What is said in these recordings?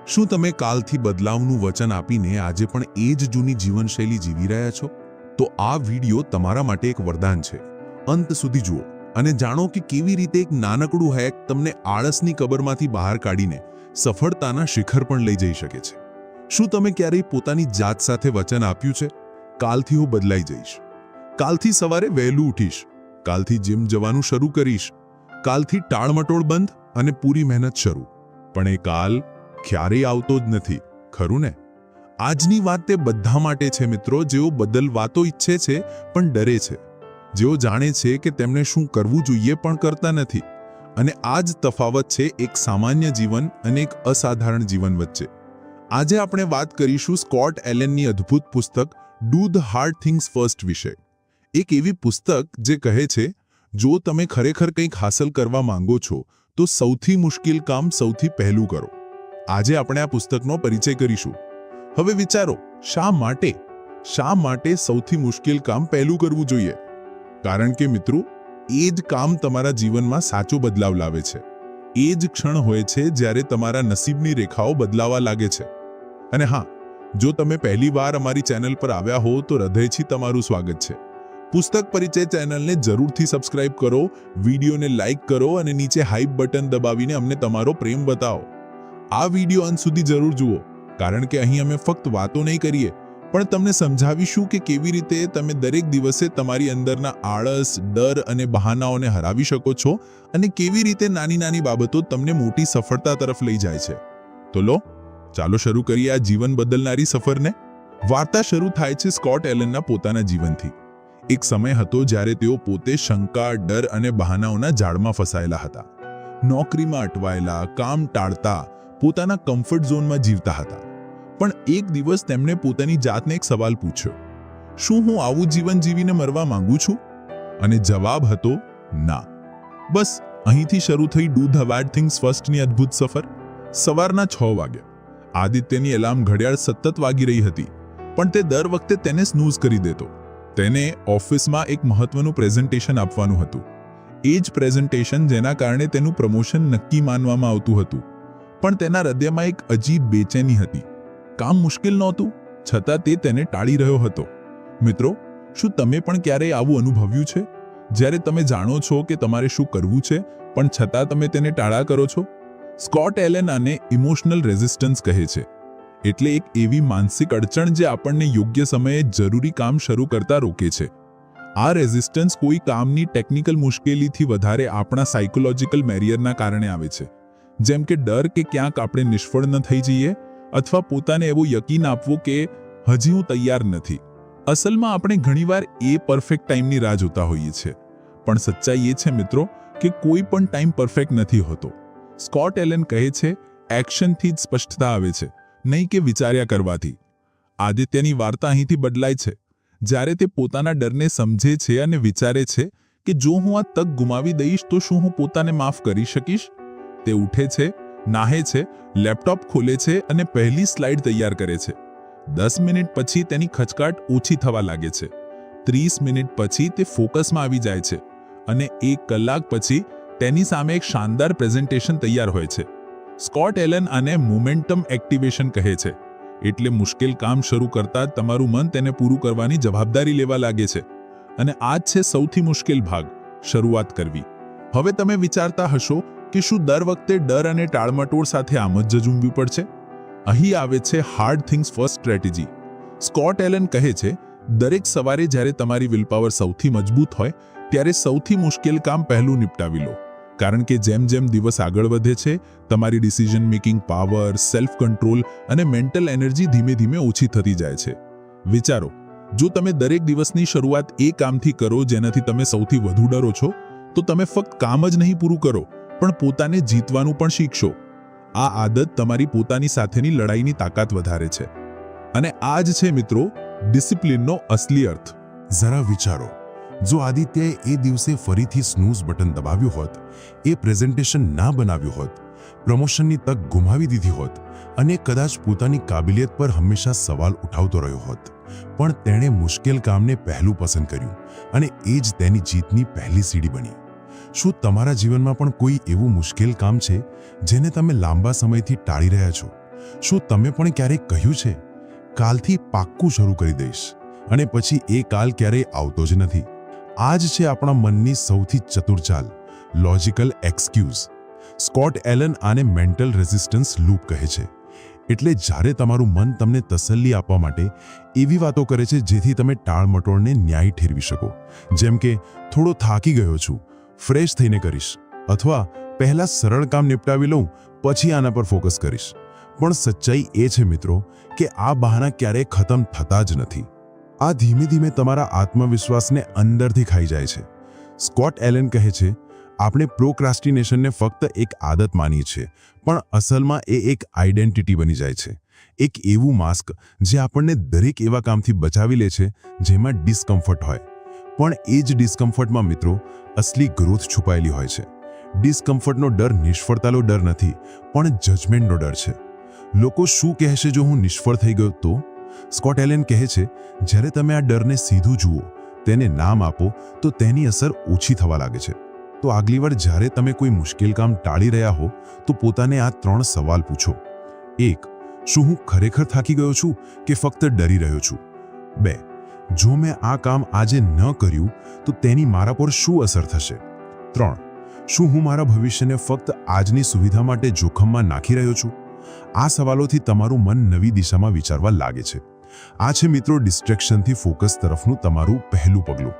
શું તમે કાલથી બદલાવનું વચન આપીને આજે પણ એ જ જૂની જીવનશૈલી જીવી રહ્યા છો? તો આ વિડિયો તમારા માટે એક વરદાન છે. અંત સુધી જુઓ અને જાણો કે કેવી રીતે એક નાનકડું હેક તમને આળસની કબરમાંથી બહાર કાઢીને સફળતાના શિખર પણ લઈ જઈ શકે છે. શું તમે ક્યારેય પોતાની જાત સાથે વચન આપ્યું છે? કાલથી હું બદલાઈ જઈશ. કાલથી સવારે વહેલું ઉઠીશ. કાલથી જીમ જવાનું શરૂ કરીશ. કાલથી ટાળમટોળ બંધ અને પૂરી મહેનત શરૂ. પણ એ કાલ ક્યારેય આવતો જ નથી, ખરું ને? આજની વાત તે બધા માટે છે મિત્રો, જેઓ બદલવા તો ઈચ્છે છે પણ ડરે છે, જેઓ જાણે છે કે તેમને શું કરવું જોઈએ પણ કરતા નથી. અને આ જ તફાવત છે એક સામાન્ય જીવન અને એક અસાધારણ જીવન વચ્ચે. આજે આપણે વાત કરીશું સ્કોટ એલેનની અદ્ભુત પુસ્તક do the hard things first વિશે. એક એવી પુસ્તક જે કહે છે, જો તમે ખરેખર કંઈક હાંસલ કરવા માંગો છો તો સૌથી મુશ્કેલ કામ સૌથી પહેલું કરો. આજે આપણે આ પુસ્તકનો પરિચય કરીશું. હવે વિચારો, શા માટે સૌથી મુશ્કેલ કામ પહેલું કરવું જોઈએ? કારણ કે મિત્રો, એ જ કામ તમારા જીવનમાં સાચો બદલાવ લાવે છે. એ જ ક્ષણ હોય છે જ્યારે તમારા નસીબની રેખાઓ બદલાવા લાગે છે. અને હા, જો તમે પહેલીવાર અમારી ચેનલ પર આવ્યા હો તો હૃદયથી તમારું સ્વાગત છે. પુસ્તક પરિચય ચેનલને જરૂરથી સબસ્ક્રાઇબ કરો, વિડીયોને લાઇક કરો અને નીચે હાઇપ બટન દબાવીને અમને તમારો પ્રેમ બતાવો. આ વિડીયો અંત સુધી જરૂર જુઓ, કારણ કે અહીં અમે ફક્ત વાતો નહીં કરીએ પણ તમને સમજાવીશું કે કેવી રીતે તમે દરેક દિવસે તમારી અંદરના આળસ, ડર અને બહાનાઓને હરાવી શકો છો અને કેવી રીતે નાની નાની બાબતો તમને મોટી સફળતા તરફ લઈ જાય છે. તો લો, ચાલો શરૂ કરીએ આ જીવન બદલનારી સફરને. વાર્તા શરૂ થાય છે સ્કોટ એલનના પોતાના જીવનથી. એક સમય હતો જ્યારે તેઓ પોતે શંકા, ડર અને બહાનાઓના જાળમાં ફસાયેલા હતા. નોકરીમાં અટવાયેલા, કામ ટાળતા, પોતાના કમ્ફર્ટ ઝોનમાં જીવતા હતા. પણ એક દિવસ તેમણે પોતાની જાતને એક સવાલ પૂછ્યો, શું હું આવું જીવન જીવીને મરવા માંગુ છું? અને જવાબ હતો ના. બસ અહીંથી શરૂ થઈ ડુ ધ હાર્ડ થિંગ્સ ફર્સ્ટની અદ્ભુત સફર. સવારના 6 વાગ્યા. આદિત્યની એલાર્મ ઘડિયાળ સતત વાગી રહી હતી, પણ તે દર વખતે તેને સ્નૂઝ કરી દેતો. તેને ઓફિસમાં એક મહત્વનું પ્રેઝન્ટેશન આપવાનું હતું. એ જ પ્રેઝન્ટેશન જેના કારણે તેનું પ્રમોશન નક્કી માનવામાં આવતું હતું. પણ તેના હૃદયમાં એક અજીબ બેચેની હતી. કામ મુશ્કેલ નહોતું, છતાં તે તેને ટાળી રહ્યો હતો. મિત્રો, શું તમે પણ ક્યારેય આવું અનુભવ્યું છે, જ્યારે તમે જાણો છો કે તમારે શું કરવું છે પણ છતાં તમે તેને ટાળા કરો છો? સ્કોટ એલન આને ઇમોશનલ રેઝિસ્ટન્સ કહે છે. એટલે એક એવી માનસિક અડચણ જે આપણને યોગ્ય સમયે જરૂરી કામ શરૂ કરતા રોકે છે. આ રેઝિસ્ટન્સ કોઈ કામની ટેકનિકલ મુશ્કેલીથી વધારે આપણા સાયકોલોજીકલ બેરિયરના કારણે આવે છે. જેમ કે ડર કે ક્યાંક આપણે નિષ્ફળ ન થઈ જઈએ, અથવા પોતાને એવું યકીન આપવું કે હજી હું તૈયાર નથી. અસલમાં આપણે ઘણીવાર એ પરફેક્ટ ટાઈમની રાહ જોતા હોઈએ છીએ. પણ સચ્ચાઈ એ છે મિત્રો કે કોઈ પણ ટાઈમ પરફેક્ટ નથી હોતો. સ્કોટ એલન કહે છે, એક્શનથી જ સ્પષ્ટતા આવે છે, નહીં કે વિચાર્યા કરવાથી. આદિત્યની વાર્તા અહીંથી બદલાય છે. જ્યારે તે પોતાના ડરને સમજે છે અને વિચારે છે કે જો હું આ તક ગુમાવી દઈશ તો શું હું પોતાને માફ કરી શકીશ? તે ઉઠે છે, નાહે છે, લેપટોપ ખોલે છે અને પહેલી સ્લાઇડ તૈયાર કરે છે. 10 મિનિટ પછી તેની ખચકાટ ઓછી થવા લાગે છે. 30 મિનિટ પછી તે ફોકસમાં આવી જાય છે અને 1 કલાક પછી તેની સામે એક શાનદાર પ્રેઝન્ટેશન તૈયાર હોય છે. સ્કોટ એલન આને મોમેન્ટમ એક્ટિવેશન કહે છે. એટલે મુશ્કેલ કામ શરૂ કરતા જ તમારું મન તેને પૂરું કરવાની જવાબદારી લેવા લાગે છે. અને આ જ છે સૌથી મુશ્કેલ ભાગ, શરૂઆત કરવી. હવે તમે વિચારતા હશો કે શું દર વખતે ડર અને ટાળમટોળ સાથે આમ જ ઝઝૂમવી પડશે? અહીં આવે છે hard things first strategy. Scott Allen કહે છે, દરેક સવારે જ્યારે તમારી વિલપાવર સૌથી મજબૂત હોય ત્યારે સૌથી મુશ્કેલ કામ પહેલું નિપટાવી લો. કારણ કે જેમ જેમ દિવસ આગળ વધે છે, તમારી decision making power, self control અને મેન્ટલ એનર્જી ધીમે ધીમે ઓછી થતી જાય છે. વિચારો, જો તમે દરેક દિવસની શરૂઆત એ કામથી કરો જેનાથી તમે સૌથી વધુ ડરો છો, તો તમે ફક્ત કામ જ નહીં પૂરું કરો પણ પોતાને જીતવાનું પણ શીખશો. આ આદત તમારી પોતાની સાથેની લડાઈની તાકાત વધારે છે. અને આ જ છે મિત્રો ડિસિપ્લિનનો અસલી અર્થ. જરા વિચારો, જો આદિત્યએ એ દિવસે ફરીથી સ્નૂઝ બટન દબાવ્યું હોત, એ પ્રેઝન્ટેશન ના બનાવ્યું હોત, પ્રમોશનની તક ગુમાવી દીધી હોત અને કદાચ પોતાની કાબિલિયત પર હંમેશા સવાલ ઉઠાવતો રહ્યો હોત, પણ તેણે મુશ્કેલ કામને પહેલું પસંદ કર્યું અને એ જ તેની જીતની પહેલી સીડી બની. શું તમારા જીવનમાં પણ કોઈ એવું મુશ્કેલ કામ છે જેને તમે લાંબા સમયથી ટાળી રહ્યા છો શું તમે પણ ક્યારેક કહ્યું છે, કાલથી પાક્કું શરૂ કરી દઈશ, અને પછી એ કાલ ક્યારેય આવતો જ નથી? આ જ છે આપણા મનની સૌથી ચતુર ચાલ, લોજિકલ એક્સક્યુઝ. સ્કોટ એલન આને મેન્ટલ રેઝિસ્ટન્સ લૂપ કહે છે. એટલે જ્યારે તમારું મન તમને તસલ્લી આપવા માટે એવી વાતો કરે છે જેથી તમે ટાળમટોળને ન્યાય ઠેરવી શકો, જેમ કે થોડો થાકી ગયો છું, ફ્રેશ થઈને કરીશ, અથવા પહેલા સરળ કામ નિપટાવી લઉં પછી આના પર ફોકસ કરીશ. પણ સચ્ચાઈ એ છે મિત્રો કે આ બહાના ક્યારેય ખતમ થતા જ નથી. આ ધીમે ધીમે તમારા આત્મવિશ્વાસને અંદરથી ખાઈ જાય છે. સ્કોટ એલન કહે છે, આપણે પ્રોક્રાસ્ટિનેશનને ફક્ત એક આદત માનીએ છીએ, પણ અસલમાં એ એક આઈડેન્ટિટી બની જાય છે. એક એવું માસ્ક જે આપણને દરેક એવા કામથી બચાવી લે છે જેમાં ડિસ્કમ્ફર્ટ હોય. પણ એ જ ડિસ્કમ્ફર્ટમાં મિત્રો અસલી ગ્રોથ છુપાયેલી હોય છે. ડિસ્કમ્ફર્ટનો ડર નિષ્ફળતાનો ડર નથી, પણ જજમેન્ટનો ડર છે. લોકો શું કહેશે જો હું નિષ્ફળ થઈ ગયો તો? સ્કોટ એલન કહે છે, જ્યારે તમે આ ડરને સીધું જુઓ, તેને નામ આપો, તો તેની અસર ઓછી થવા લાગે છે. તો આગલી વાર જ્યારે તમે કોઈ મુશ્કેલ કામ ટાળી રહ્યા હો, તો પોતાને આ 3 સવાલ પૂછો. 1. શું હું ખરેખર થાકી ગયો છું કે ફક્ત ડરી રહ્યો છું? 2. જો મેં આ કામ આજે ન કર્યું તો તેની મારા પર શું અસર થશે? 3. શું હું મારા ભવિષ્યને ફક્ત આજની સુવિધા માટે જોખમમાં નાખી રહ્યો છું? આ સવાલોથી તમારું મન નવી દિશામાં વિચારવા લાગે છે. આ છે મિત્રો ડિસ્ટ્રેક્શનથી ફોકસ તરફનું તમારું પહેલું પગલું.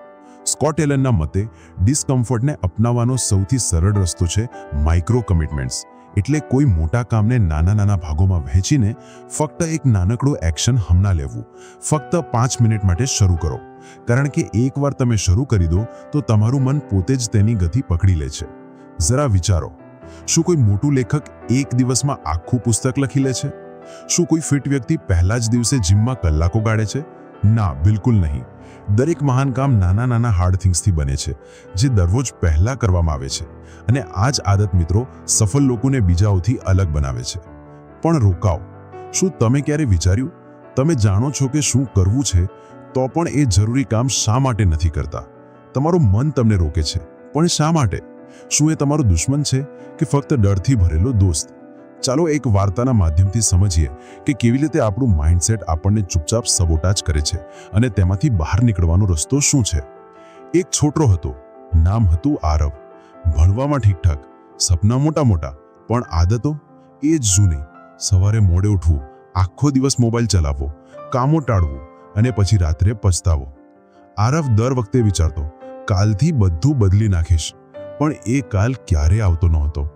સ્કોટ એલનના મતે ડિસ્કમ્ફર્ટને અપનાવવાનો સૌથી સરળ રસ્તો છે માઇક્રો કમિટમેન્ટ્સ. એટલે કોઈ મોટા કામને નાના નાના ભાગોમાં વહેંચીને ફક્ત એક નાનકડું એક્શન હમણાં લેવું. ફક્ત 5 મિનિટ માટે શરૂ કરો. કારણ કે એકવાર તમે શરૂ કરી દો તો તમારું મન પોતે જ તેની ગતિ પકડી લે છે. જરા વિચારો, શું કોઈ મોટું લેખક એક દિવસમાં આખું પુસ્તક લખી લે છે? શું કોઈ ફિટ વ્યક્તિ પહેલા જ દિવસે જિમમાં કલાકો ગાળે છે? ના, બિલકુલ નહીં. દરેક મહાન કામ નાના નાના હાર્ડ થિંગ્સથી બને છે, જે દરરોજ પહેલા કરવામાં આવે છે. અને આ જ આદત મિત્રો સફળ લોકોને બીજાઓથી અલગ બનાવે છે. પણ રોકાઓ, શું તમે ક્યારે વિચાર્યું, તમે જાણો છો કે શું કરવું છે, તો પણ એ જરૂરી કામ શા માટે નથી કરતા? તમારું મન તમને રોકે છે, પણ શા માટે? શું એ તમારો દુશ્મન છે કે ફક્ત ડરથી ભરેલો દોસ્ત? ચાલો એક વાર્તાના માધ્યમથી સમજીએ કે કેવી રીતે આપણું માઇન્ડસેટ આપણને ચૂપચાપ સબોટાજ કરે છે અને તેમાંથી બહાર નીકળવાનો રસ્તો શું છે. એક છોકરો હતો, નામ હતું આરવ. ભણવામાં ઠીકઠાક, સપના મોટા મોટા, પણ આદતો એ જ જૂની. સવારે મોડે ઉઠવું, આખો દિવસ મોબાઈલ ચલાવવો, કામો ટાળવું અને પછી રાત્રે પછતાવો. આરવ દર વખતે વિચારતો, કાલથી બધું બદલી નાખીશ, પણ એ કાલ ક્યારે આવતો નહોતો.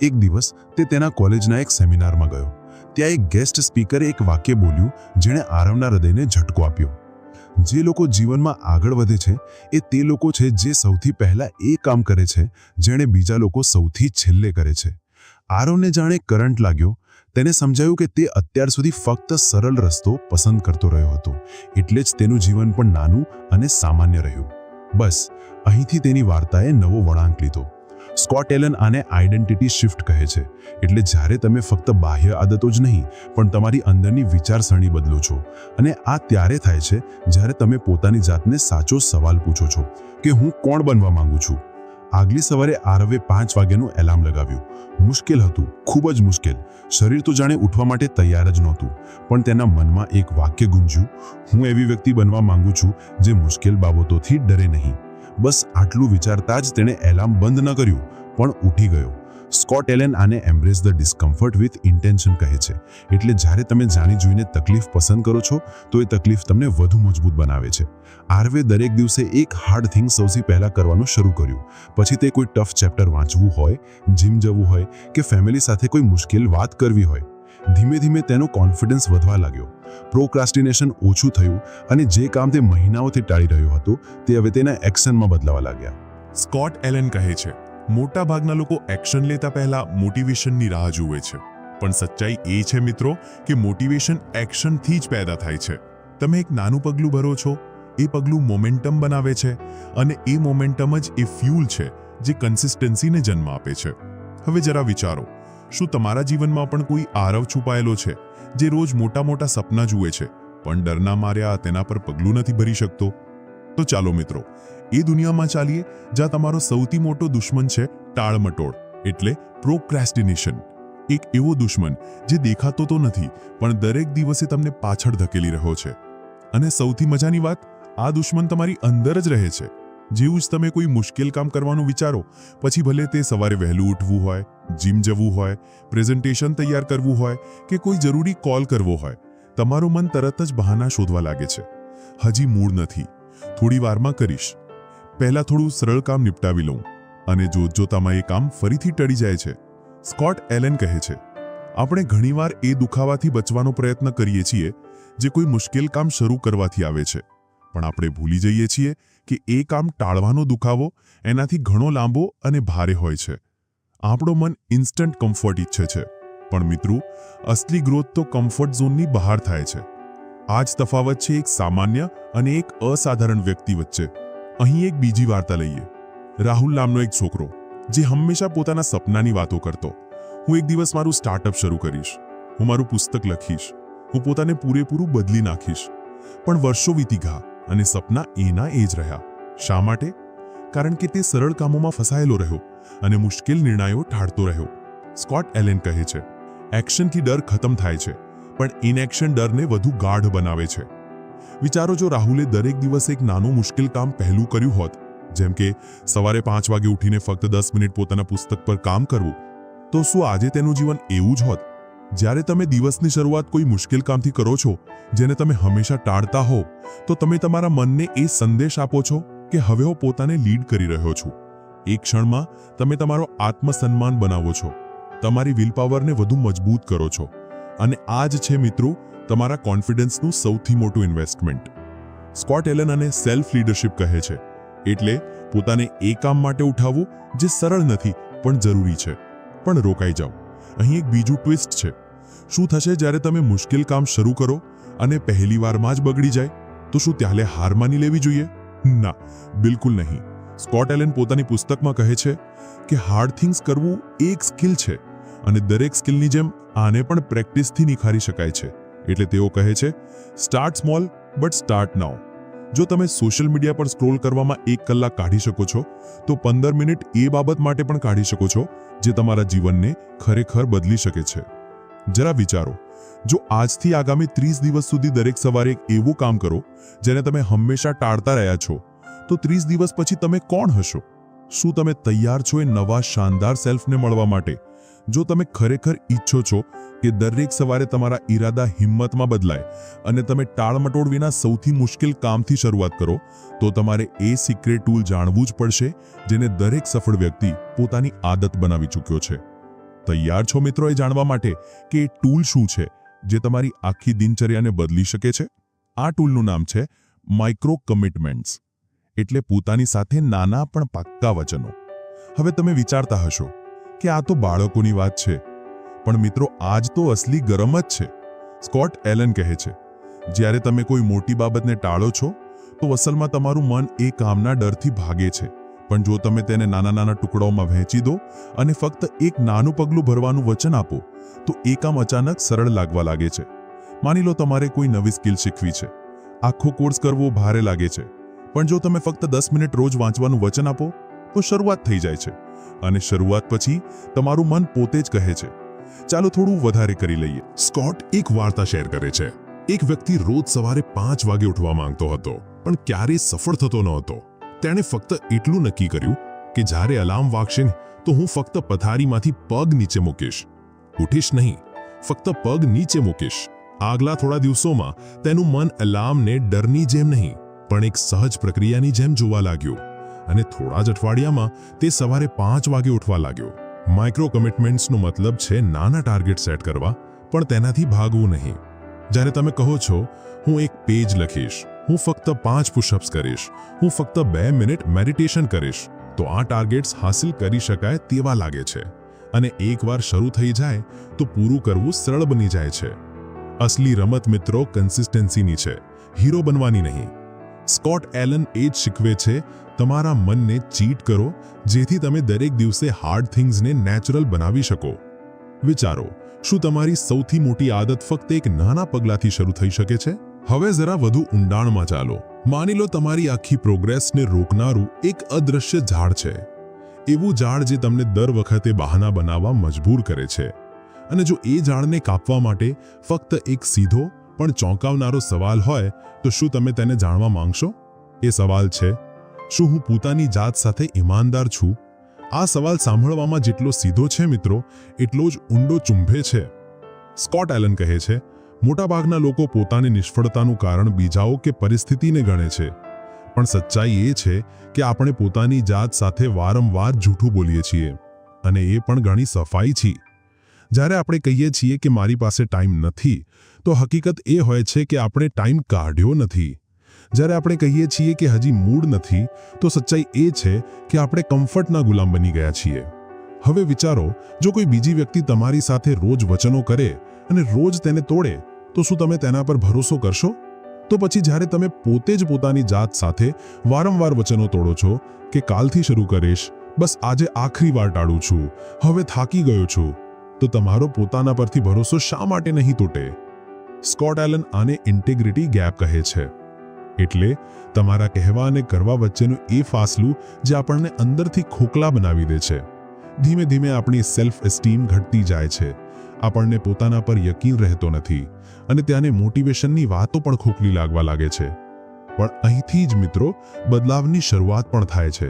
એક દિવસ તે તેના કોલેજના એક સેમિનારમાં ગયો. ત્યાં એક ગેસ્ટ સ્પીકરે એક વાક્ય બોલ્યું જેણે આરવના હૃદયને ઝટકો આપ્યો. જે લોકો જીવનમાં આગળ વધે છે એ તે લોકો છે જે સૌથી પહેલા એ કામ કરે છે જેણે બીજા લોકો સૌથી છેલ્લે કરે છે. આરવને જાણે કરંટ લાગ્યો. તેને સમજાયું કે તે અત્યાર સુધી ફક્ત સરળ રસ્તો પસંદ કરતો રહ્યો હતો, એટલે જ તેનું જીવન પણ નાનું અને સામાન્ય રહ્યું. બસ અહીંથી તેની વાર્તાએ નવો વળાંક લીધો. સ્કોટ એલન આને આઈડેન્ટિટી શિફ્ટ કહે છે. એટલે જ્યારે તમે ફક્ત બાહ્ય આદતો જ નહીં પણ તમારી અંદરની વિચારસરણી બદલો છો. અને આ ત્યારે થાય છે જ્યારે તમે પોતાની જાતને સાચો સવાલ પૂછો છો કે હું કોણ બનવા માંગુ છું. આગલી સવારે આરવે 5 વાગ્યાનું એલાર્મ લગાવ્યું. મુશ્કેલ હતું, ખૂબ જ મુશ્કેલ. શરીર તો જાણે ઉઠવા માટે તૈયાર જ નહોતું, પણ તેના મનમાં એક વાક્ય ગુંજ્યું, હું એવી વ્યક્તિ બનવા માંગુ છું જે મુશ્કેલ બાબતોથી ડરે નહીં. બસ આટલું વિચારતા જ તેણે એલાર્મ બંધ ન કર્યું, પણ ઉઠી ગયો. સ્કોટ એલન આને embrace the discomfort with intention કહે છે. એટલે જ્યારે તમે જાણી જોઈને તકલીફ પસંદ કરો છો તો એ તકલીફ તમને વધુ મજબૂત બનાવે છે. આરવે દરેક દિવસે એક હાર્ડ થિંગ સૌથી પહેલા કરવાનું શરૂ કર્યું. પછી તે કોઈ ટફ ચેપ્ટર વાંચવું હોય, જીમ જવું હોય કે ફેમિલી સાથે કોઈ મુશ્કેલ વાત કરવી હોય. ધીમે ધીમે તેનો કોન્ફિડન્સ વધવા લાગ્યો. પ્રોક્રાસ્ટિનેશન ઓછું થયું અને જે કામ તે મહિનાઓથી ટાળી રહ્યો હતો તે હવે તેના એક્શનમાં બદલાવા લાગ્યા. સ્કોટ એલન કહે છે, મોટા ભાગના લોકો એક્શન લેતા પહેલા મોટિવેશનની રાહ જુએ છે, પણ સચ્ચાઈ એ છે મિત્રો કે મોટિવેશન એક્શનથી જ પેદા થાય છે. તમે એક નાનું પગલું ભરો છો, એ પગલું મોમેન્ટમ બનાવે છે, અને એ મોમેન્ટમ જ એ ફ્યુલ છે જે કન્સિસ્ટન્સીને જન્મ આપે છે. હવે જરા વિચારો, શું તમારા જીવનમાં પણ કોઈ આરવ છુપાયેલો છે જે રોજ મોટા મોટા સપના જુએ છે પણ ડરના માર્યા તેના પર પગલું નથી ભરી શકતો? તો ચાલો મિત્રો, એ દુનિયામાં ચાલીએ જ્યાં તમારો સૌથી મોટો દુશ્મન છે ટાળમટોળ, એટલે પ્રોક્રેસ્ટિનેશન. એક એવો દુશ્મન જે દેખાતો તો નથી પણ દરેક દિવસે તમને પાછળ ધકેલી રહ્યો છે. અને સૌથી મજાની વાત, આ દુશ્મન તમારી અંદર જ રહે છે. જેવું જ તમે કોઈ મુશ્કેલ કામ કરવાનું વિચારો, પછી ભલે તે સવારે વહેલું ઉઠવું હોય, જીમ જવું હોય, પ્રેઝન્ટેશન તૈયાર કરવું હોય કે કોઈ જરૂરી કોલ કરવો હોય, તમારું મન તરત જ બહાના શોધવા લાગે છે. હજી મૂડ નથી, થોડી વારમાં કરીશ, પહેલાં થોડું સરળ કામ નિપટાવી લઉં, અને જોતજોતામાં એ કામ ફરીથી ટળી જાય છે. સ્કોટ એલન કહે છે, આપણે ઘણીવાર એ દુખાવાથી બચવાનો પ્રયત્ન કરીએ છીએ જે કોઈ મુશ્કેલ કામ શરૂ કરવાથી આવે છે, પણ આપણે ભૂલી જઈએ છીએ કે એ કામ ટાળવાનો દુખાવો એનાથી ઘણો લાંબો અને ભારે હોય છે. આપણો મન ઇન્સ્ટન્ટ કમ્ફર્ટ ઈચ્છે છે, પણ મિત્રો, અસલી ગ્રોથ તો કમ્ફર્ટ ઝોનની બહાર થાય છે. આ જ તફાવત છે એક સામાન્ય અને એક અસાધારણ વ્યક્તિ વચ્ચે. અહીં એક બીજી વાર્તા લઈએ. રાહુલ નામનો એક છોકરો જે હંમેશા પોતાના સપનાની વાતો કરતો. હું એક દિવસ મારું સ્ટાર્ટઅપ શરૂ કરીશ, હું મારું પુસ્તક લખીશ, હું પોતાને પૂરેપૂરું બદલી નાખીશ. પણ વર્ષો વીતી ગયા અને સપના એના એ જ રહ્યા. શા માટે? કારણ કે તે સરળ કામોમાં ફસાયેલો રહ્યો અને મુશ્કેલ નિર્ણયો ટાળતો રહ્યો. સ્કોટ એલન કહે છે, એક્શનથી ડર ખતમ થાય છે, પણ ઇનએક્શન ડરને વધુ ગાઢ બનાવે છે. વિચારો, જો રાહુલે દરેક દિવસે એક નાનું મુશ્કેલ કામ પહેલું કર્યું હોત, જેમ કે સવારે 5 વાગે ઉઠીને ફક્ત 10 મિનિટ પોતાના પુસ્તક પર કામ કરવું, તો શું આજે તેનું જીવન એવું જ હોત? જ્યારે તમે દિવસની શરૂઆત કોઈ મુશ્કેલ કામથી કરો છો જેને તમે હંમેશા ટાળતા હો, તો તમે તમારા મનને એ સંદેશ આપો છો કે હવે હું પોતાને લીડ કરી રહ્યો છું. એક ક્ષણમાં તમે તમારો આત્મસન્માન બનાવો છો, તમારી વિલપાવરને વધુ મજબૂત કરો છો. અને આ જ છે મિત્રો તમારા કોન્ફિડન્સનું સૌથી મોટું ઇન્વેસ્ટમેન્ટ. સ્કોટ એલન અને સેલ્ફ લીડરશિપ કહે છે, એટલે પોતાને એ કામ માટે ઉઠાવવું જે સરળ નથી પણ જરૂરી છે. પણ રોકાઈ જાઓ, અહીં એક બીજું ટ્વિસ્ટ છે. શું થશે જ્યારે તમે મુશ્કેલ કામ શરૂ કરો અને પહેલી વારમાં જ બગડી જાય? તો શું ત્યારે હાર માની લેવી જોઈએ? ના, બિલકુલ નહીં. સ્કોટ એલન પોતાની પુસ્તકમાં કહે છે કે હાર્ડ થિંગ્સ કરવું એક સ્કિલ છે, અને દરેક સ્કિલની જેમ આને પણ પ્રેક્ટિસથી નિખારી શકાય છે. એટલે તેઓ કહે છે, સ્ટાર્ટ સ્મોલ બટ સ્ટાર્ટ નાઉ. જો તમે સોશિયલ મીડિયા પર સ્ક્રોલ કરવામાં 1 કલાક કાઢી શકો છો, તો 15 મિનિટ એ બાબત માટે પણ કાઢી શકો છો જે તમારા જીવનને ખરેખર બદલી શકે છે. જરા વિચારો, જો આજથી આગામી 30 દિવસ સુધી દરેક સવારે એક એવું કામ કરો જેને તમે હંમેશા ટાળતા રહ્યા છો, તો 30 દિવસ પછી તમે કોણ હશો? શું તમે તૈયાર છો એ નવા શાનદાર સેલ્ફને મળવા માટે? જો તમે ખરેખર ઈચ્છો છો કે દરેક સવારે તમારા ઈરાદા હિંમતમાં બદલાય અને તમે ટાળમટોળ વિના સૌથી મુશ્કેલ કામથી શરૂઆત કરો, તો તમારે એ સિક્રેટ ટૂલ જાણવું જ પડશે જેને દરેક સફળ વ્યક્તિ પોતાની આદત બનાવી ચૂક્યો છે. તૈયાર છો મિત્રો એ જાણવા માટે કે એ ટૂલ શું છે જે તમારી આખી દિનચર્યાને બદલી શકે છે? આ ટૂલનું નામ છે માઇક્રો કમિટમેન્ટ્સ, એટલે પોતાની સાથે નાના પણ પાક્કા વચનો. હવે તમે વિચારતા હશો કે આ તો બાળકોની વાત છે, પણ મિત્રો આજ તો અસલી ગરમ જ છે. સ્કોટ એલન કહે છે, જ્યારે તમે કોઈ મોટી બાબતને ટાળો છો, તો અસલમાં તમારું મન એ કામના ડરથી ભાગે છે. પણ જો તમે તેને નાના નાના ટુકડાઓમાં વહેંચી દો અને ફક્ત એક નાનું પગલું ભરવાનું વચન આપો, તો એ કામ અચાનક સરળ લાગવા લાગે છે. માની લો તમારે કોઈ નવી સ્કિલ શીખવી છે. આખો કોર્સ કરવો ભારે લાગે છે, પણ જો તમે ફક્ત 10 મિનિટ રોજ વાંચવાનું વચન આપો, તો શરૂઆત થઈ જાય છે. અને શરૂઆત પછી તમારું મન પોતે જ કહે છે, ચાલો થોડું વધારે કરી લઈએ. સ્કોટ એક વાર્તા શેર કરે છે. એક વ્યક્તિ રોજ સવારે 5 વાગે ઉઠવા માંગતો હતો, પણ ક્યારેય સફળ થતો નહોતો. તેણે ફક્ત એટલું નક્કી કર્યું કે જ્યારે અલાર્મ વાગશે તો હું ફક્ત પથારીમાંથી પગ નીચે મૂકીશ, ઉઠીશ નહીં, ફક્ત પગ નીચે મૂકીશ. આગલા થોડા દિવસોમાં તેનું મન અલાર્મને ડરની જેમ નહીં પણ એક સહજ પ્રક્રિયાની જેમ જોવા લાગ્યું, અને થોડા જ અઠવાડિયામાં તે સવારે 5 વાગે ઉઠવા લાગ્યો. માઇક્રો કમિટમેન્ટ્સનો મતલબ છે નાના ટાર્ગેટ સેટ કરવા, પણ તેનાથી ભાગવું નહીં. જ્યારે તમે કહો છો, હું એક પેજ લખીશ, હું ફક્ત 5 પુશઅપ્સ કરીશ, હું ફક્ત 2 મિનિટ મેડિટેશન કરીશ, તો આ ટાર્ગેટ્સ હાંસલ કરી શકાય તેવા લાગે છે. અને એકવાર શરૂ થઈ જાય તો પૂરું કરવું સરળ બની જાય છે. અસલી રમત મિત્રો કન્સિસ્ટન્સીની છે, હીરો બનવાની નહીં. સ્કોટ એલન એ જ શીખવે છે, તમારા મનને ચીટ કરો જેથી તમે દરેક દિવસે હાર્ડ થિંગ્સને નેચરલ બનાવી શકો. વિચારો, શું તમારી સૌથી મોટી આદત ફક્ત એક નાના પગલાંથી શરૂ થઈ શકે છે? હવે જરા વધુ ઊંડાણમાં ચાલો. માની લો તમારી આખી પ્રોગ્રેસને રોકનારું એક અદૃશ્ય ઝાડ છે. એવું ઝાડ જે તમને દર વખતે બહાના બનાવવા મજબૂર કરે છે. અને જો એ ઝાડને કાપવા માટે ફક્ત એક સીધો પણ ચોંકાવનારો સવાલ હોય તો શું તમે તેને જાણવા માંગશો? એ સવાલ છે, શું હું પોતાની જાત સાથે ઈમાનદાર છું? આ સવાલ સાંભળવામાં જેટલો સીધો છે મિત્રો, એટલો જ ઊંડો ચુંભે છે. સ્કોટ એલન કહે છે, મોટાભાગના લોકો પોતાની નિષ્ફળતાનું કારણ બીજાઓ કે પરિસ્થિતિને ગણે છે, પણ સચ્ચાઈ એ છે કે આપણે પોતાની જાત સાથે વારંવાર જૂઠું બોલીએ છીએ, અને એ પણ ઘણી સફાઈથી. જ્યારે આપણે કહીએ છીએ કે મારી પાસે ટાઈમ નથી, તો હકીકત એ હોય છે કે આપણે ટાઈમ કાઢ્યો નથી. જ્યારે આપણે કહીએ છીએ કે હજી મૂડ નથી, તો સચ્ચાઈ એ છે કે આપણે કમ્ફર્ટના ગુલામ બની ગયા છીએ. હવે વિચારો, જો કોઈ બીજી વ્યક્તિ તમારી સાથે રોજ વચનો કરે અને રોજ તેને તોડે, તો શું તમે તેના પર ભરોસો કરશો? તો પછી જ્યારે તમે પોતે જ પોતાની જાત સાથે વારંવાર વચનો તોડો છો કે કાલથી શરૂ કરીશ, બસ આજે આખરી વાર ટાળું છું, હવે થાકી ગયો છું, તો તમારો પોતાના પરથી ભરોસો શા માટે નહીં તૂટે? સ્કોટ એલન આને ઇન્ટેગ્રિટી ગેપ કહે છે. એટલે તમારા કહેવા અને કરવા વચ્ચેનું એ ફાસલું જે આપણને અંદરથી ખોખલા બનાવી દે છે. ધીમે ધીમે આપણી સેલ્ફ એસ્ટીમ ઘટતી જાય છે, આપણને પોતાના પર યકીન રહેતો નથી, અને ત્યાંને મોટિવેશનની વાતો પણ ખોખલી લાગવા લાગે છે. પણ અહીંથી જ મિત્રો બદલાવની શરૂઆત પણ થાય છે.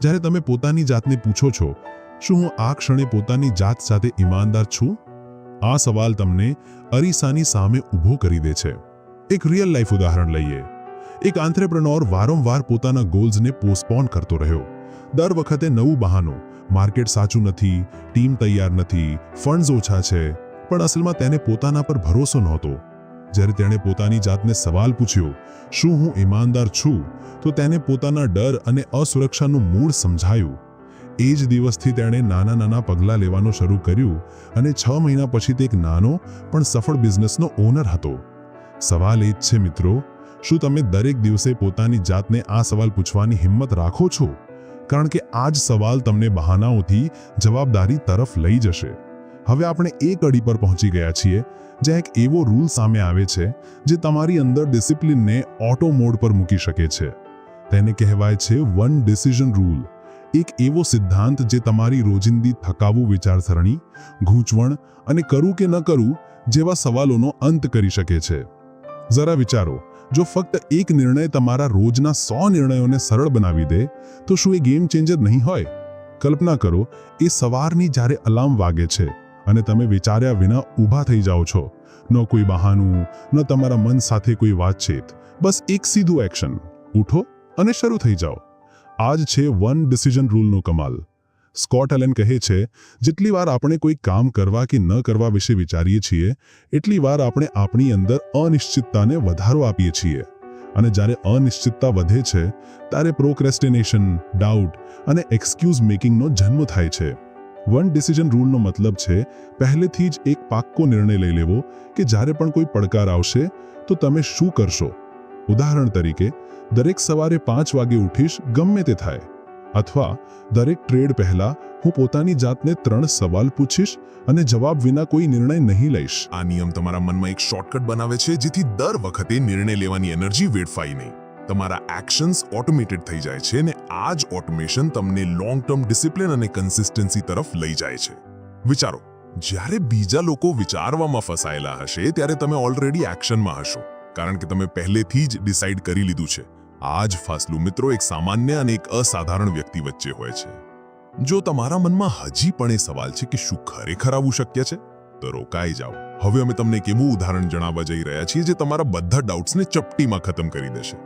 જ્યારે તમે પોતાની જાતને પૂછો છો, શું હું આ ક્ષણે પોતાની જાત સાથે ઈમાનદાર છું? આ સવાલ તમને અરીસાની સામે ઊભો કરી દે છે. એક રિયલ લાઈફ ઉદાહરણ લઈએ. એક આંત્રપ્રેન્યોર વારંવાર પોતાના ગોલ્સને પોસ્ટપોન કરતો રહ્યો. દર વખતે નવું બહાનું, માર્કેટ સાચું નથી, ટીમ તૈયાર નથી, ફંડ્સ ઓછા છે, પણ અસલમાં તેને પોતાના પર ભરોસો નહોતો. જ્યારે તેણે પોતાની જાતને સવાલ પૂછ્યો, શું હું ઈમાનદાર છું, તો તેને પોતાના ડર અને અસુરક્ષાનું મૂળ સમજાયું. એ જ દિવસથી તેણે નાના નાના પગલાં લેવાનું શરૂ કર્યું, અને 6 મહિના પછી તે એક નાનો પણ સફળ બિઝનેસનો ઓનર હતો. સવાલ એ જ છે મિત્રો, શું તમે દરેક દિવસે પોતાની જાતને આ સવાલ પૂછવાની હિંમત રાખો છો? કારણ કે આ જ સવાલ તમને બહાનાઓથી જવાબદારી તરફ લઈ જશે. હવે આપણે એ કડી પર પહોંચી ગયા છીએ જ્યાં એક એવો રૂલ સામે આવે છે જે તમારી અંદર ડિસિપ્લિનને ઓટો મોડ પર મૂકી શકે છે. તેને કહેવાય છે વન ડિસિઝન રૂલ. એક એવો સિદ્ધાંત જે તમારી રોજિંદી થકાવું વિચારસરણી, ગૂંચવણ અને કરું કે ન કરું જેવા સવાલોનો અંત કરી શકે છે. જરા વિચારો, જો ફક્ત એક નિર્ણય તમારા રોજના 100 નિર્ણયોને સરળ બનાવી દે, તો શું એ ગેમ ચેન્જર નહીં હોય? કલ્પના કરો, એ સવારની જ્યારે અલાર્મ વાગે છે અને તમે વિચાર્યા વિના ઊભા થઈ જાઓ છો. ન કોઈ બહાનું, ન તમારા મન સાથે કોઈ વાતચીત, બસ એક સીધું એક્શન. ઉઠો અને શરૂ થઈ જાઓ. આ જ છે વન ડિસિઝન રૂલનો કમાલ. સ્કોટ એલન કહે છે, જેટલી વાર આપણે કોઈ કામ કરવા કે ન કરવા વિશે વિચારીએ છીએ, એટલી વાર આપણે આપણી અંદર અનિશ્ચિતતાને વધારો આપીએ છીએ. અને જ્યારે અનિશ્ચિતતા વધે છે, ત્યારે પ્રોક્રેસ્ટિનેશન, ડાઉટ અને એક્સક્યુઝ મેકિંગનો જન્મ થાય છે. વન ડિસિઝન રૂલનો મતલબ છે પહેલેથી જ એક પાક્કો નિર્ણય લઈ લેવો કે જ્યારે પણ કોઈ પડકાર આવશે તો તમે શું કરશો. ઉદાહરણ તરીકે, દરેક સવારે 5 વાગે ઉઠીશ, ગમે તે થાય. અથવા દરેક ટ્રેડ પહેલા હું પોતાની જાતને 3 સવાલ પૂછીશ અને જવાબ વિના કોઈ નિર્ણય નહીં લઈશ. આ નિયમ તમારા મનમાં એક શોર્ટકટ બનાવે છે, જેથી દર વખતે નિર્ણય લેવાની એનર્જી વેડફાય નહીં. તમારા એક્શન્સ ઓટોમેટેડ થઈ જાય છે, અને આ જ ઓટોમેશન તમને લોંગ ટર્મ ડિસિપ્લિન અને કન્સિસ્ટન્સી તરફ લઈ જાય છે. વિચારો, જ્યારે બીજા લોકો વિચારવામાં ફસાયેલા હશે, ત્યારે તમે ઓલરેડી એક્શનમાં હશો, કારણ કે તમે પહેલેથી જ ડિસાઈડ કરી લીધું છે. આ જ ફાસલું મિત્રો એક સામાન્ય અને એક અસાધારણ વ્યક્તિ વચ્ચે હોય છે. જો તમારા મનમાં હજી પણ એ સવાલ છે કે શું ખરેખર આવું શક્ય છે, તો રોકાઈ જાઓ. હવે અમે તમને એક એવું ઉદાહરણ જણાવવા જઈ રહ્યા છીએ જે તમારા બધા ડાઉટ્સને ચપટીમાં ખતમ કરી દેશે.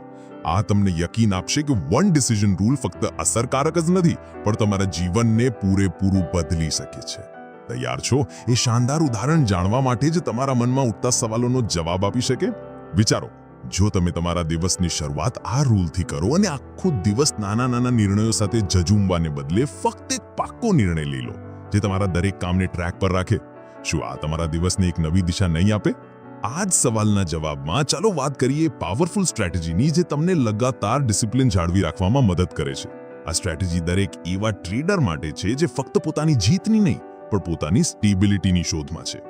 આ તમને યકીન આપશે કે વન ડિસિઝન રૂલ ફક્ત અસરકારક જ નથી, પણ તમારા જીવનને પૂરેપૂરું બદલી શકે છે. તૈયાર છો એ શાનદાર ઉદાહરણ જાણવા માટે જે તમારા મનમાં ઉઠતા સવાલોનો જવાબ આપી શકે? વિચારો, જો તમે તમારા દિવસની શરૂઆત આ રૂલથી કરો અને આખો દિવસ નાના નાના નિર્ણયો સાથે ઝઝૂમવાને બદલે ફક્ત એક પાક્કો નિર્ણય લઈ લો જે તમારા દરેક કામને ટ્રેક પર રાખે, શું આ તમારા દિવસને એક નવી દિશા નહીં આપે? આ જ સવાલના જવાબમાં ચાલો વાત કરીએ પાવરફુલ સ્ટ્રેટેજીની જે તમને લગાતાર ડિસિપ્લિન જાળવી રાખવામાં મદદ કરે છે. આ સ્ટ્રેટેજી દરેક એવા ટ્રેડર માટે છે જે ફક્ત પોતાની જીતની નહીં, પણ પોતાની સ્ટેબિલિટીની શોધમાં છે.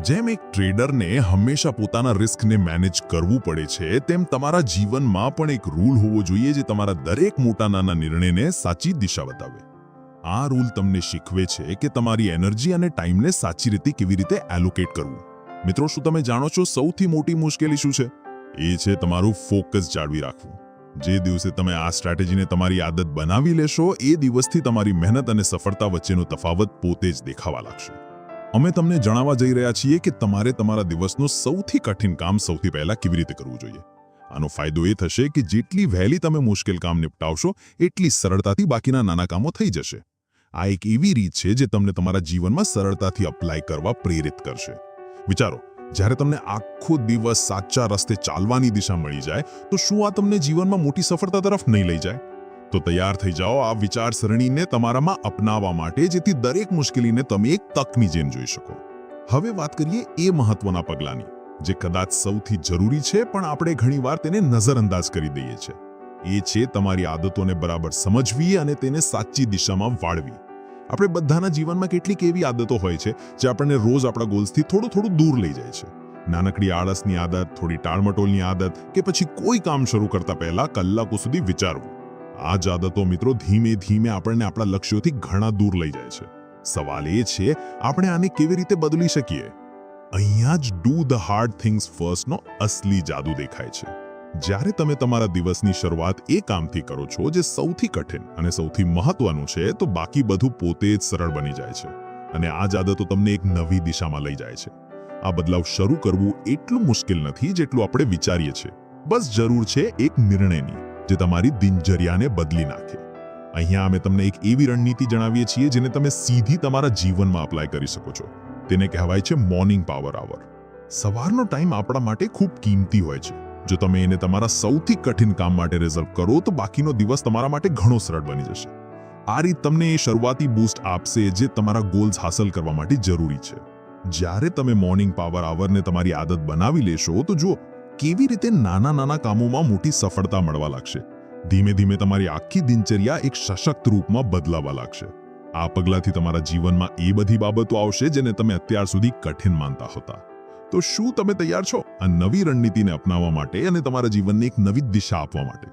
જેમ એક ટ્રેડરને હંમેશા પોતાના રિસ્કને મેનેજ કરવું પડે છે, તેમ તમારા જીવનમાં પણ એક રૂલ હોવો જોઈએ જે તમારા દરેક મોટા નાના નિર્ણયને સાચી દિશા બતાવે. આ રૂલ તમને શીખવે છે કે તમારી એનર્જી અને ટાઈમને સાચી રીતે કેવી રીતે એલોકેટ કરવું. મિત્રો, શું તમે જાણો છો સૌથી મોટી મુશ્કેલી શું છે? એ છે તમારું ફોકસ જાળવી રાખવું. જે દિવસે તમે આ સ્ટ્રેટેજીને તમારી આદત બનાવી લેશો, એ દિવસથી તમારી મહેનત અને સફળતા વચ્ચેનો તફાવત પોતે જ દેખાવા લાગશે. અમે તમને જણાવવા જઈ રહ્યા છીએ કે તમારે તમારા દિવસનું સૌથી કઠિન કામ સૌથી પહેલા કેવી રીતે કરવું જોઈએ. આનો ફાયદો એ થશે કે જેટલી વહેલી તમે મુશ્કેલ કામ નિપટાવશો, એટલી સરળતાથી બાકીના નાના કામો થઈ જશે. આ એક એવી રીત છે જે તમને તમારા જીવનમાં સરળતાથી અપ્લાય કરવા પ્રેરિત કરશે. વિચારો, જ્યારે તમને આખો દિવસ સાચા રસ્તે ચાલવાની દિશા મળી જાય, તો શું આ તમને જીવનમાં મોટી સફળતા તરફ નહીં લઈ જાય? તો તૈયાર થઈ જાઓ આ વિચારસરણીને તમારામાં અપનાવવા માટે, જેથી દરેક મુશ્કેલીને તમે એક તકની જેમ જોઈ શકો. હવે વાત કરીએ એ મહત્વના પગલાંની, જે કદાચ સૌથી જરૂરી છે, પણ આપણે ઘણીવાર તેને નજરઅંદાજ કરી દઈએ છીએ. એ છે તમારી આદતોને બરાબર સમજવી અને તેને સાચી દિશામાં વાળવી. આપણે બધાના જીવનમાં કેટલીક એવી આદતો હોય છે જે આપણને રોજ આપણા ગોલ્સથી થોડું દૂર લઈ જાય છે. નાનકડી આળસની આદત, થોડી ટાળમટોલની આદત, કે પછી કોઈ કામ શરૂ કરતા પહેલા કલાકો સુધી વિચારવું. આ જ આદતો મિત્રો ધીમે ધીમે આપણને આપણા લક્ષ્યોથી ઘણા દૂર લઈ જાય છે. સવાલ એ છે, આપણે આને કેવી રીતે બદલી શકીએ? અહીંયા જ ડુ ધ હાર્ડ થિંગ્સ ફર્સ્ટનો અસલી જાદુ દેખાય છે. જ્યારે તમે તમારા દિવસની શરૂઆત એ કામથી કરો છો જે સૌથી કઠિન અને સૌથી મહત્વનું છે, તો બાકી બધું પોતે જ સરળ બની જાય છે. અને આ જ આદતો તમને એક નવી દિશામાં લઈ જાય છે. આ બદલાવ શરૂ કરવું એટલું મુશ્કેલ નથી જેટલું આપણે વિચારીએ છીએ. બસ જરૂર છે એક નિર્ણયની, જે તમારી દિનચર્યાને બદલી નાખે. અહીંયા અમે તમને એક એવી રણનીતિ જણાવીએ છીએ જેને તમે સીધી તમારા જીવનમાં અપ્લાય કરી શકો છો. તેને કહેવાય છે મોર્નિંગ પાવર આવર. સવારનો ટાઈમ આપણા માટે ખૂબ કિંમતી હોય છે. જો તમે એને તમારા સૌથી કઠિન કામ માટે રિઝર્વ કરો, તો બાકીનો દિવસ તમારા માટે ઘણો સરળ બની જશે. આ રીત તમને એ શરૂઆતી બૂસ્ટ આપશે જે તમારા ગોલ્સ હાંસલ કરવા માટે જરૂરી છે. જ્યારે તમે મોર્નિંગ પાવર આવરને તમારી આદત બનાવી લેશો, તો જુઓ કેવી રીતે નાના કામોમાં મોટી સફળતા મળવા લાગશે. ધીમે ધીમે તમારી આખી દિનચર્યા એક સશક્ત રૂપમાં બદલાવા લાગશે. આ પગલાંથી તમારા જીવનમાં એ બધી બાબતો આવશે જેને તમે અત્યાર સુધી કઠિન માનતા હતા. તો શું તમે તૈયાર છો આ નવી રણનીતિને અપનાવવા માટે અને તમારા જીવનને એક નવી દિશા આપવા માટે?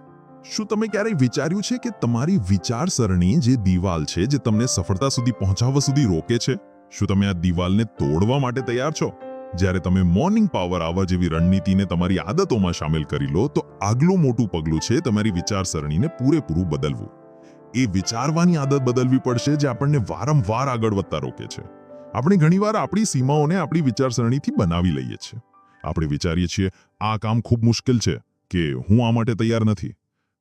શું તમે ક્યારેય વિચાર્યું છે કે તમારી વિચારસરણી જે દિવાલ છે જે તમને સફળતા સુધી પહોંચવા સુધી રોકે છે, શું તમે આ દિવાલને તોડવા માટે તૈયાર છો? જ્યારે તમે મોર્નિંગ પાવર આવર જેવી રણનીતિને તમારી આદતોમાં સામેલ કરી લો, તો આગલું મોટું પગલું છે તમારી વિચારસરણીને પૂરેપૂરું બદલવું. એ વિચારવાની આદત બદલવી પડશે જે આપણને વારંવાર આગળ વધતા રોકે છે. આપણે ઘણીવાર આપણી સીમાઓને આપણી વિચારસરણીથી બનાવી લઈએ છીએ. આપણે વિચારીએ છીએ આ કામ ખૂબ મુશ્કેલ છે, કે હું આ માટે તૈયાર નથી.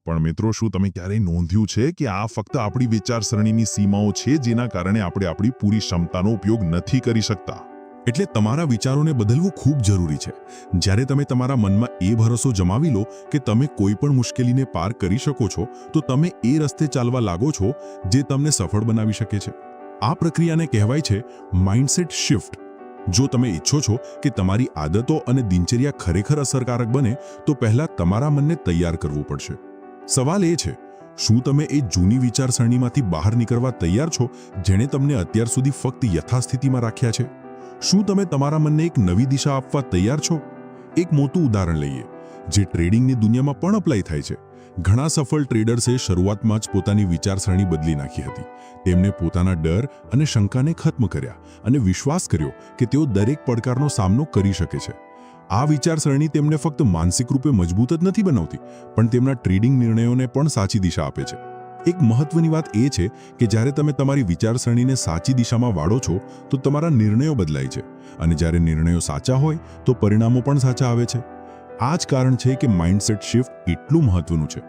પણ મિત્રો, શું તમે ક્યારેય નોંધ્યું છે કે આ ફક્ત આપણી વિચારસરણીની સીમાઓ છે, જેના કારણે આપણે આપણી પૂરી ક્ષમતાનો ઉપયોગ નથી કરી શકતા? એટલે તમારા વિચારોને બદલવું ખૂબ જરૂરી છે. જ્યારે તમે તમારા મનમાં એ ભરોસો જમાવી લો કે તમે કોઈ પણ મુશ્કેલીને પાર કરી શકો છો, તો તમે એ રસ્તે ચાલવા લાગો છો જે તમને સફળ બનાવી શકે છે. આ પ્રક્રિયાને કહેવાય છે માઇન્ડસેટ શિફ્ટ. જો તમે ઈચ્છો છો કે તમારી આદતો અને દિનચર્યા ખરેખર અસરકારક બને, તો પહેલા તમારા મનને તૈયાર કરવું પડશે. સવાલ એ છે, શું તમે એ જૂની વિચારસરણીમાંથી બહાર નીકળવા તૈયાર છો જેણે તમને અત્યાર સુધી ફક્ત યથાસ્થિતિમાં રાખ્યા છે? શું તમે તમારા મનને એક નવી દિશા આપવા તૈયાર છો? એક મોટું ઉદાહરણ લઈએ, જે ટ્રેડિંગની દુનિયામાં પણ અપ્લાય થાય છે. ઘણા સફળ ટ્રેડર્સે શરૂઆતમાં જ પોતાની વિચારસરણી બદલી નાખી હતી. તેમણે પોતાના ડર અને શંકાને ખત્મ કર્યા અને વિશ્વાસ કર્યો કે તેઓ દરેક પડકારનો સામનો કરી શકે છે. આ વિચારસરણી તેમને ફક્ત માનસિક રૂપે મજબૂત જ નથી બનાવતી, પણ તેમના ટ્રેડિંગ નિર્ણયોને પણ સાચી દિશા આપે છે. એક મહત્વની વાત એ છે કે જ્યારે તમે તમારી વિચારસરણીને સાચી દિશામાં વાળો છો, તો તમારા નિર્ણયો બદલાય છે, અને જ્યારે નિર્ણયો સાચા હોય તો પરિણામો પણ સાચા આવે છે. આ જ કારણ છે કે માઇન્ડસેટ શિફ્ટ એટલું મહત્વનું છે.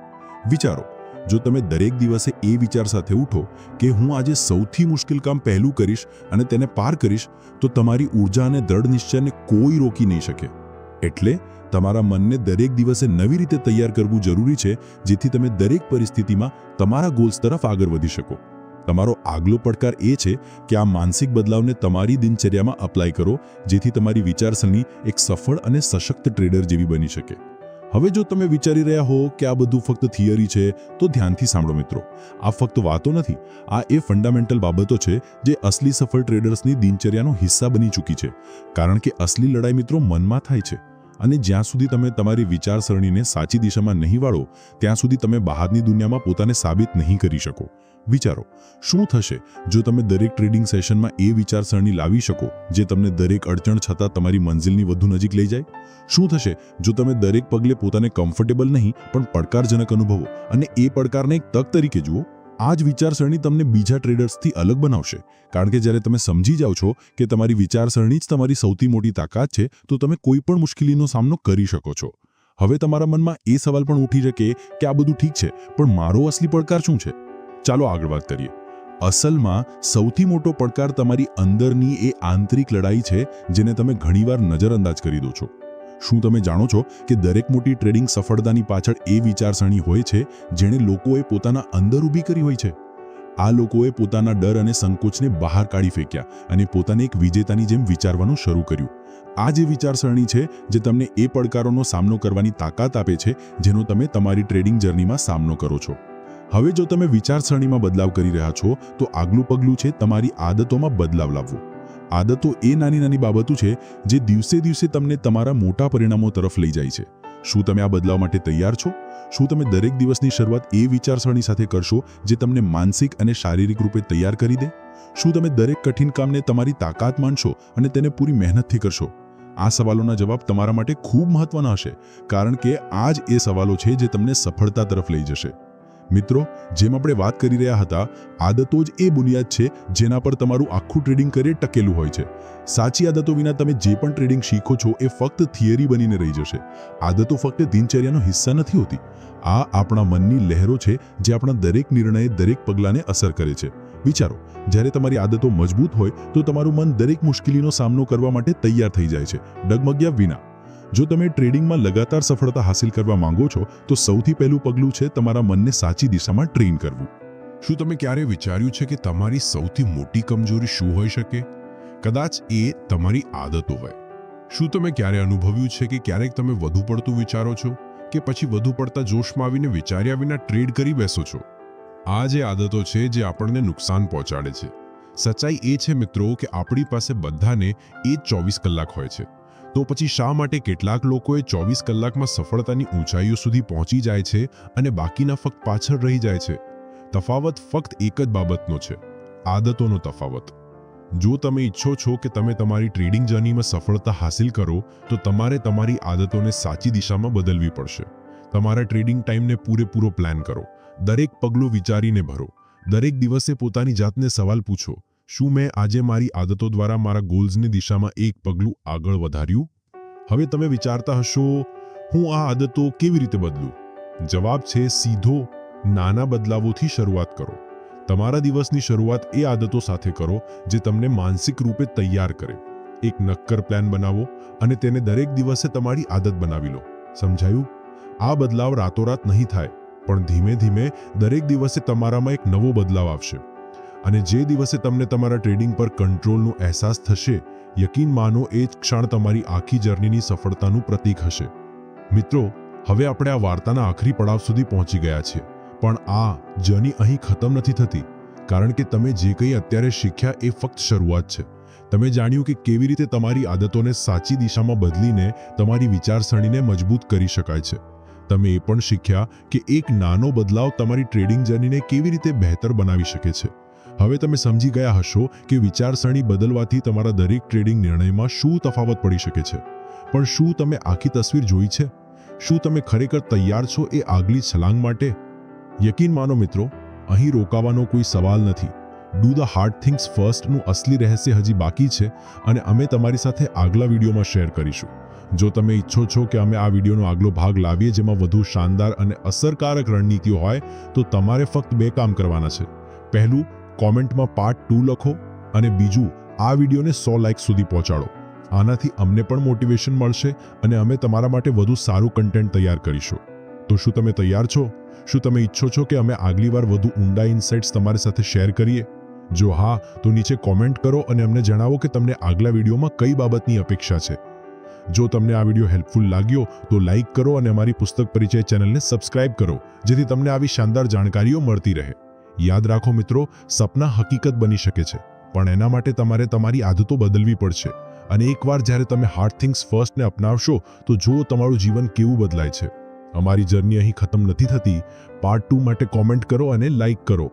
વિચારો, જો તમે દરેક દિવસે એ વિચાર સાથે ઉઠો કે હું આજે સૌથી મુશ્કેલ કામ પહેલું કરીશ અને તેને પાર કરીશ, તો તમારી ઊર્જા અને દ્રઢ નિશ્ચયને કોઈ રોકી નહીં શકે. એટલે તમારા મનને દરેક દિવસે નવી રીતે તૈયાર કરવું જરૂરી છે, જેથી તમે દરેક પરિસ્થિતિમાં તમારા ગોલ્સ તરફ આગળ વધી શકો. તમારો આગલો પડકાર એ છે કે આ માનસિક બદલાવને તમારી દિનચર્યામાં અપ્લાય કરો, જેથી તમારી વિચારસરણી એક સફળ અને સશક્ત ટ્રેડર જેવી બની શકે. હવે જો તમે વિચારી રહ્યા હો કે આ બધું ફક્ત થિયરી છે, તો ધ્યાનથી સાંભળો મિત્રો. આ ફક્ત વાતો નથી, આ એ ફંડામેન્ટલ બાબતો છે જે અસલી સફળ ટ્રેડર્સની દિનચર્યાનો હિસ્સા બની ચૂકી છે. કારણ કે અસલી લડાઈ મિત્રો મનમાં થાય છે, અને જ્યાં સુધી તમે તમારી વિચારસરણીને સાચી દિશામાં નહીં વાળો, ત્યાં સુધી તમે બહારની દુનિયામાં પોતાને સાબિત નહીં કરી શકો. વિચારો, શું થશે જો તમે દરેક ટ્રેડિંગ સેશનમાં એ વિચારસરણી લાવી શકો જે તમને દરેક અડચણ છતાં તમારી મંજિલની વધુ નજીક લઈ જાય? શું થશે જો તમે દરેક પગલે પોતાને કમ્ફર્ટેબલ નહીં પણ પડકારજનક અનુભવો અને એ પડકારને એક તક તરીકે જુઓ? આ જ વિચારસરણી તમને બીજા ટ્રેડર્સથી અલગ બનાવશે, કારણ કે જ્યારે તમે સમજી જાઓ છો કે તમારી વિચારસરણી જ તમારી સૌથી મોટી તાકાત છે, તો તમે કોઈ પણ મુશ્કેલીનો સામનો કરી શકો છો. હવે તમારા મનમાં એ સવાલ પણ ઉઠી શકે કે આ બધું ઠીક છે, પણ મારો અસલી પડકાર શું છે? ચાલો આગળ વાત કરીએ. અસલમાં સૌથી મોટો પડકાર તમારી અંદરની એ આંતરિક લડાઈ છે જેને તમે ઘણીવાર નજરઅંદાજ કરી દો છો. શું તમે જાણો છો કે દરેક મોટી ટ્રેડિંગ સફળતાની પાછળ એ વિચારસરણી હોય છે જેણે લોકોએ પોતાના અંદર ઊભી કરી હોય છે? આ લોકોએ પોતાના ડર અને સંકોચને બહાર કાઢી ફેંક્યા અને પોતાને એક વિજેતાની જેમ વિચારવાનું શરૂ કર્યું. આ જે વિચારસરણી છે જે તમને એ પડકારોનો સામનો કરવાની તાકાત આપે છે જેનો તમે તમારી ટ્રેડિંગ જર્નીમાં સામનો કરો છો. હવે જો તમે વિચારસરણીમાં બદલાવ કરી રહ્યા છો તો આગલું પગલું છે તમારી આદતોમાં બદલાવ લાવવો. આદતો એ નાની નાની બાબતો છે જે દિવસે દિવસે તમને તમારા મોટા પરિણામો તરફ લઈ જાય છે. શું તમે આ બદલાવ માટે તૈયાર છો? શું તમે દરેક દિવસની શરૂઆત એ વિચારસરણી સાથે કરશો જે તમને માનસિક અને શારીરિક રૂપે તૈયાર કરી દે? શું તમે દરેક કઠિન કામને તમારી તાકાત માનશો અને તેને પૂરી મહેનતથી કરશો? આ સવાલોના જવાબ તમારા માટે ખૂબ મહત્વના હશે, કારણ કે આ જ એ સવાલો છે જે તમને સફળતા તરફ લઈ જશે. મિત્રો, જેમ આપણે વાત કરી રહ્યા હતા, આદતો જ એ બુનિયાદ છે જેના પર તમારું આખું ટ્રેડિંગ કરિયર ટકેલું હોય છે. સાચી આદતો વિના તમે જે પણ ટ્રેડિંગ શીખો છો એ ફક્ત થિયરી બનીને રહી જશે. આદતો ફક્ત દિનચર્યાનો હિસ્સા નથી હોતી. આ આપણા મનની લહેરો છે જે આપણા દરેક નિર્ણય, દરેક પગલાંને અસર કરે છે. વિચારો, જ્યારે તમારી આદતો મજબૂત હોય તો તમારું મન દરેક મુશ્કેલીનો સામનો કરવા માટે તૈયાર થઈ જાય છે, ડગમગ્યા વિના. જો તમે ટ્રેડિંગમાં લગાતાર સફળતા હાંસલ કરવા માંગો છો તો સૌથી પહેલું પગલું છે તમારા મનને સાચી દિશામાં ટ્રેન કરવું. શું તમે ક્યારે વિચાર્યું છે કે તમારી સૌથી મોટી કમજોરી શું હોઈ શકે? કદાચ એ તમારી આદતો હોય. શું તમે ક્યારે અનુભવ્યું છે કે ક્યારેક તમે વધુ પડતું વિચારો છો કે પછી વધુ પડતા જોશમાં આવીને વિચાર્યા વિના ટ્રેડ કરી બેસો છો? આ જે આદતો છે જે આપણને નુકસાન પહોંચાડે છે. સચ્ચાઈ એ છે મિત્રો કે આપણી પાસે બધાને એ 24 કલાક હોય છે. તો પછી શા માટે કેટલાક લોકોએ 24 કલાકમાં સફળતાની ઊંચાઈઓ સુધી પહોંચી જાય છે અને બાકીના ફક્ત પાછળ રહી જાય છે? તફાવત ફક્ત એક જ બાબતનો છે, આદતોનો તફાવત. જો તમે ઈચ્છો છો કે તમે તમારી ટ્રેડિંગ જર્નીમાં સફળતા હાંસલ કરો તો તમારે તમારી આદતોને સાચી દિશામાં બદલવી પડશે. તમારા ટ્રેડિંગ ટાઈમને પૂરેપૂરો પ્લાન કરો. દરેક પગલું વિચારીને ભરો. દરેક દિવસે પોતાની જાતને સવાલ પૂછો, શું મેં આજે મારી આદતો દ્વારા મારા ગોલ્સની દિશામાં એક પગલું આગળ વધાર્યું? હવે તમે વિચારતા હશો, હું આ આદતો કેવી રીતે બદલું? જવાબ છે સીધો, નાના બદલાવોથી શરૂઆત કરો. તમારા દિવસની શરૂઆત એ આદતો સાથે કરો જે તમને માનસિક રૂપે તૈયાર કરે. એક નક્કર પ્લાન બનાવો અને તેને દરેક દિવસે તમારી આદત બનાવી લો. સમજાયું? આ બદલાવ રાતોરાત નહીં થાય, પણ ધીમે ધીમે દરેક દિવસે તમારામાં એક નવો બદલાવ આવશે. અને જે દિવસે તમને તમારા ટ્રેડિંગ પર કંટ્રોલનો અહેસાસ થશે, યકીન માનો એ જ ક્ષણ તમારી આખી જર્નીની સફળતાનું પ્રતીક હશે. મિત્રો, હવે આપણે આ વાર્તાના આખરી પડાવ સુધી પહોંચી ગયા છીએ, પણ આ જર્ની અહીં ખતમ નથી થતી, કારણ કે તમે જે કંઈ અત્યારે શીખ્યા એ ફક્ત શરૂઆત છે. તમે જાણ્યું કે કેવી રીતે તમારી આદતોને સાચી દિશામાં બદલીને તમારી વિચારસરણીને મજબૂત કરી શકાય છે. તમે એ પણ શીખ્યા કે એક નાનો બદલાવ તમારી ટ્રેડિંગ જર્નીને કેવી રીતે બહેતર બનાવી શકે છે. હવે તમે સમજી ગયા હશો કે વિચારસરણી બદલવાથી તમારા દરેક ટ્રેડિંગ નિર્ણયમાં શું તફાવત પડી શકે છે. પણ શું તમે આખી તસવીર જોઈ છે? શું તમે ખરેખર તૈયાર છો એ આગલી છલાંગ માટે? યકીન માનો મિત્રો, અહીં રોકાવાનો કોઈ સવાલ નથી. ડુ ધ હાર્ડ થિંગ્સ ફર્સ્ટનું અસલી રહસ્ય હજી બાકી છે અને અમે તમારી સાથે આગલા વિડીયોમાં શેર કરીશું. જો તમે ઈચ્છો છો કે અમે આ વિડીયોનો આગલો ભાગ લાવીએ જેમાં વધુ શાનદાર અને અસરકારક રણનીતિઓ હોય, તો તમારે ફક્ત 2 કામ કરવાના છે. પહેલું, કોમેન્ટમાં પાર્ટ 2 લખો અને બીજું, આ વિડીયોને 100 લાઇક સુધી પહોંચાડો. આનાથી અમને પણ મોટિવેશન મળશે અને અમે તમારા માટે વધુ સારું કન્ટેન્ટ તૈયાર કરીશું. તો શું તમે તૈયાર છો? શું તમે ઈચ્છો છો કે અમે આગલી વાર વધુ ઊંડા ઇનસાઇટ્સ તમારી સાથે શેર કરીએ? જો હા, તો નીચે કોમેન્ટ કરો અને અમને જણાવો કે તમને આગલા વિડીયોમાં કઈ બાબતની અપેક્ષા છે. જો તમને આ વિડીયો હેલ્પફુલ લાગ્યો તો લાઇક કરો અને અમારી પુસ્તક પરિચય ચેનલને સબસ્ક્રાઇબ કરો, જેથી તમને આવી શાનદાર જાણકારીઓ મળતી રહે. યાદ રાખો મિત્રો, સપના હકીકત બની શકે છે, પણ એના માટે તમારે તમારી આદતો બદલવી પડશે. અને એકવાર જ્યારે તમે હાર્ડ થિંગ્સ ફર્સ્ટને અપનાવશો તો જુઓ તમારું જીવન કેવું બદલાય છે. અમારી જર્ની અહીં ખતમ નથી થતી. પાર્ટ 2 માટે કોમેન્ટ કરો અને લાઇક કરો.